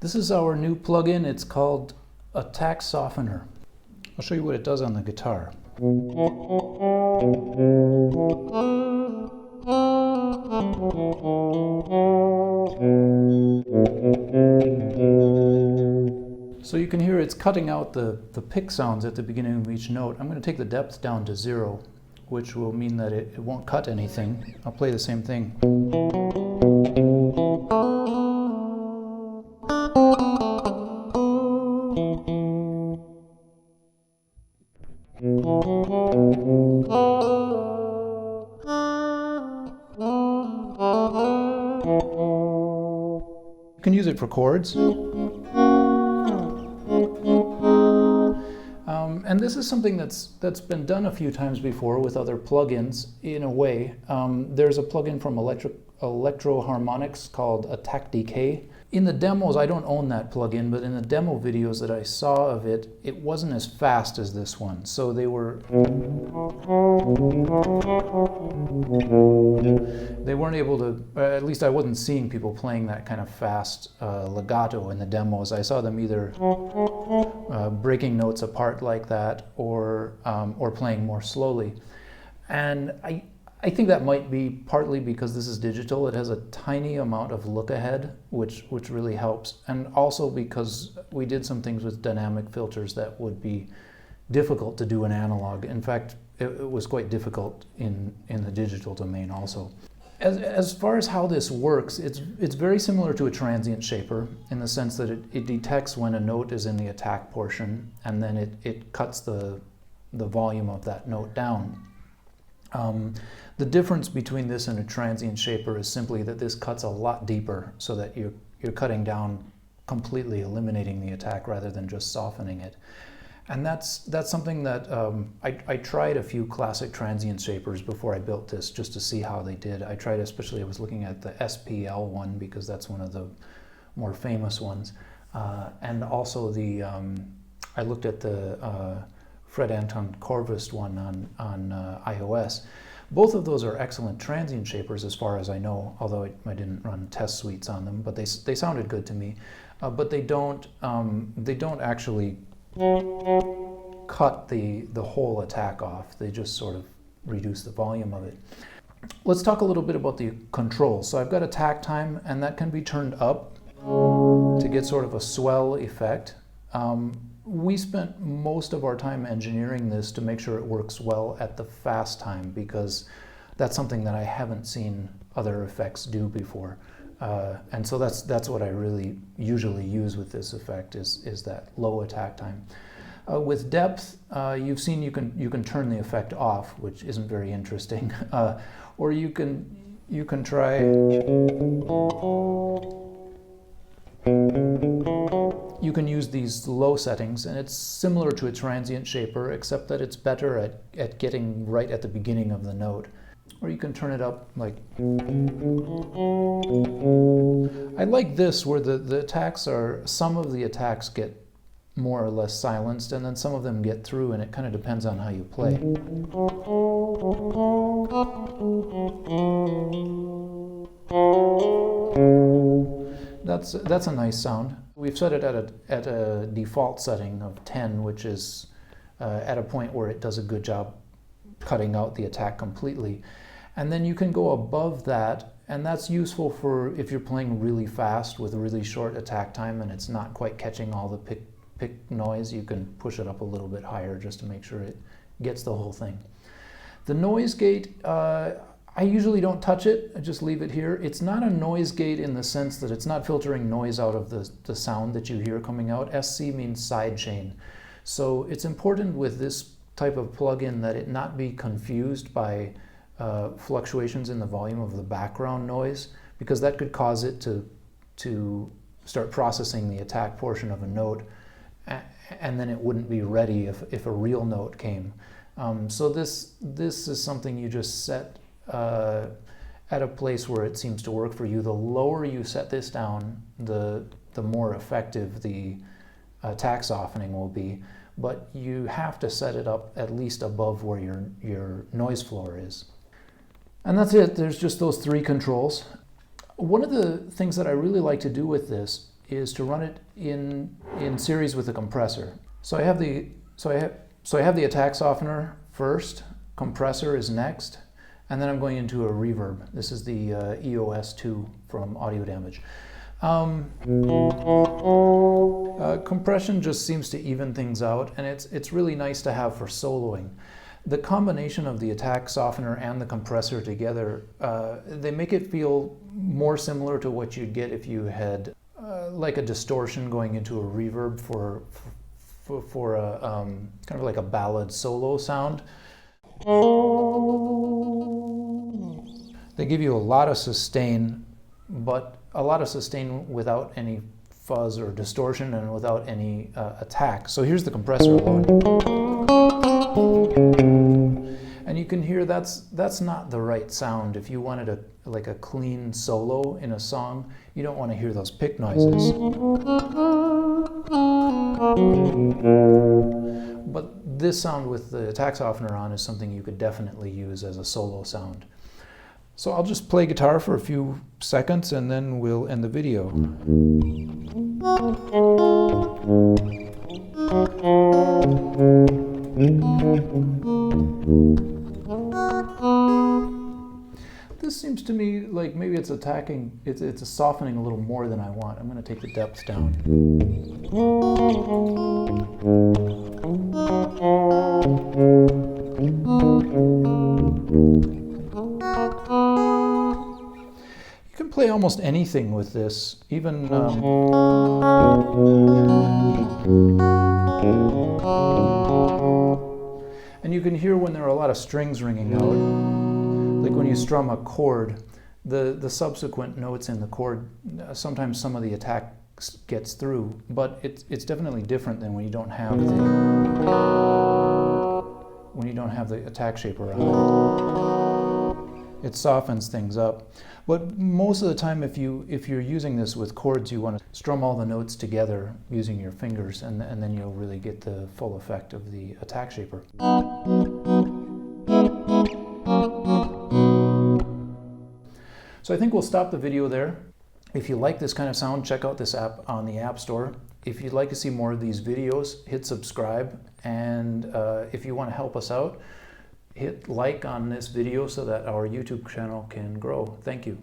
This is our new plugin. It's called Attack Softener. I'll show you what it does on the guitar. So you can hear it's cutting out the pick sounds at the beginning of each note. I'm going to take the depth down to 0, which will mean that it won't cut anything. I'll play the same thing. You can use it for chords. And this is something that's been done a few times before with other plugins in a way. There's a plugin from Electro Harmonics called Attack Decay. In the demos, I don't own that plugin, but in the demo videos that I saw of it, it wasn't as fast as this one. So they weren't able to, at least I wasn't seeing people playing that kind of fast legato in the demos. I saw them either breaking notes apart like that or playing more slowly. And I think that might be partly because this is digital. It has a tiny amount of look ahead, which really helps. And also because we did some things with dynamic filters that would be difficult to do in analog. In fact, it was quite difficult in the digital domain also. As far as how this works, it's very similar to a transient shaper in the sense that it detects when a note is in the attack portion, and then it cuts the volume of that note down. The difference between this and a transient shaper is simply that this cuts a lot deeper, so that you're cutting down, completely eliminating the attack rather than just softening it. And that's something that I tried a few classic transient shapers before I built this just to see how they did. I tried, especially I was looking at the SPL one because that's one of the more famous ones, and also I looked at the Fred Anton Korvist one on iOS. Both of those are excellent transient shapers as far as I know, although I didn't run test suites on them, but they sounded good to me. But they don't actually cut the whole attack off. They just sort of reduce the volume of it. Let's talk a little bit about the controls. So I've got attack time, and that can be turned up to get sort of a swell effect. We spent most of our time engineering this to make sure it works well at the fast time, because that's something that I haven't seen other effects do before. And so that's what I really usually use with this effect is that low attack time. With depth, you've seen you can turn the effect off, which isn't very interesting, or you can try. You can use these low settings, and it's similar to a transient shaper, except that it's better at getting right at the beginning of the note. Or you can turn it up like. I like this where the attacks are, some of the attacks get more or less silenced, and then some of them get through, and it kind of depends on how you play. That's a nice sound. We've set it at a default setting of 10, which is at a point where it does a good job cutting out the attack completely. And then you can go above that, and that's useful for if you're playing really fast with a really short attack time and it's not quite catching all the pick noise. You can push it up a little bit higher just to make sure it gets the whole thing. The noise gate, I usually don't touch it, I just leave it here. It's not a noise gate in the sense that it's not filtering noise out of the sound that you hear coming out. SC means sidechain. So it's important with this type of plugin that it not be confused by fluctuations in the volume of the background noise, because that could cause it to start processing the attack portion of a note, and then it wouldn't be ready if a real note came. So this is something you just set at a place where it seems to work for you. The lower you set this down, the more effective the attack softening will be, but you have to set it up at least above where your noise floor is. And that's it. There's just those three controls. One of the things that I really like to do with this is to run it in series with a compressor. So I have the attack softener first, compressor is next, and then I'm going into a reverb. This is the EOS 2 from Audio Damage. Compression just seems to even things out, and it's really nice to have for soloing. The combination of the attack softener and the compressor together, they make it feel more similar to what you'd get if you had like a distortion going into a reverb for a kind of like a ballad solo sound. They give you a lot of sustain, but a lot of sustain without any fuzz or distortion and without any attack. So here's the compressor alone. And you can hear that's not the right sound. If you wanted like a clean solo in a song, you don't want to hear those pick noises. But this sound with the attack softener on is something you could definitely use as a solo sound. So I'll just play guitar for a few seconds and then we'll end the video. This seems to me like maybe it's attacking, it's softening a little more than I want. I'm going to take the depth down. You can play almost anything with this, even and you can hear when there are a lot of strings ringing out, like when you strum a chord, the subsequent notes in the chord, sometimes some of the attack gets through, but it's definitely different than when you don't have the attack shaper on it. It softens things up. But most of the time, if you're using this with chords, you want to strum all the notes together using your fingers, and then you'll really get the full effect of the attack shaper. So I think we'll stop the video there. If you like this kind of sound, check out this app on the App Store. If you'd like to see more of these videos, hit subscribe, and if you want to help us out, hit like on this video so that our YouTube channel can grow. Thank you.